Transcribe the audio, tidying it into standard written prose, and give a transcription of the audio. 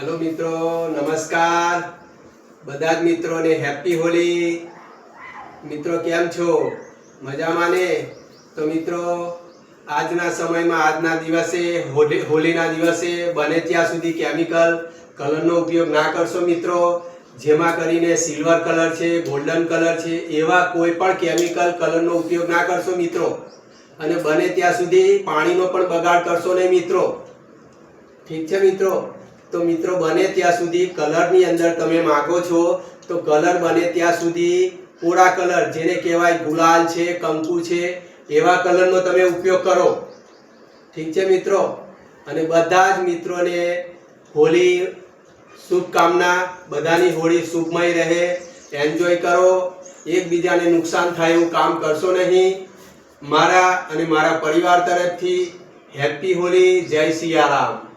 Hello मित्रों, नमस्कार। બધા જ મિત્રોને હેપી હોલી। મિત્રો કેમ છો? મજામાં ને? તો મિત્રો આજના સમયમાં આજના દિવસે હોલીના દિવસે બને ત્યાં સુધી કેમિકલ કલરનો ઉપયોગ ના કરશો મિત્રો। જેમાં કરીને સિલ્વર કલર છે, ગોલ્ડન કલર છે, એવા કોઈ પણ કેમિકલ કલરનો ઉપયોગ ના કરશો મિત્રો। અને બને ત્યાં સુધી પાણીનો પણ બગાડ કરશો નહીં મિત્રો। ઠીક છે મિત્રો? તો મિત્રો બને ત્યાં સુધી કલરની અંદર તમે માંગો છો તો કલર બને ત્યાં સુધી કોરા કલર જેને કહેવાય ગુલાલ છે, કંકુ છે, એવા કલરનો તમે ઉપયોગ કરો। ઠીક છે મિત્રો? અને બધા જ મિત્રોને હોલી શુભકામના। બધાની હોળી શુભમય રહે, એન્જોય કરો। એકબીજાને નુકસાન થાય એવું કામ કરશો નહીં। મારા અને મારા પરિવાર તરફથી હેપી હોલી। જય સિયારામ।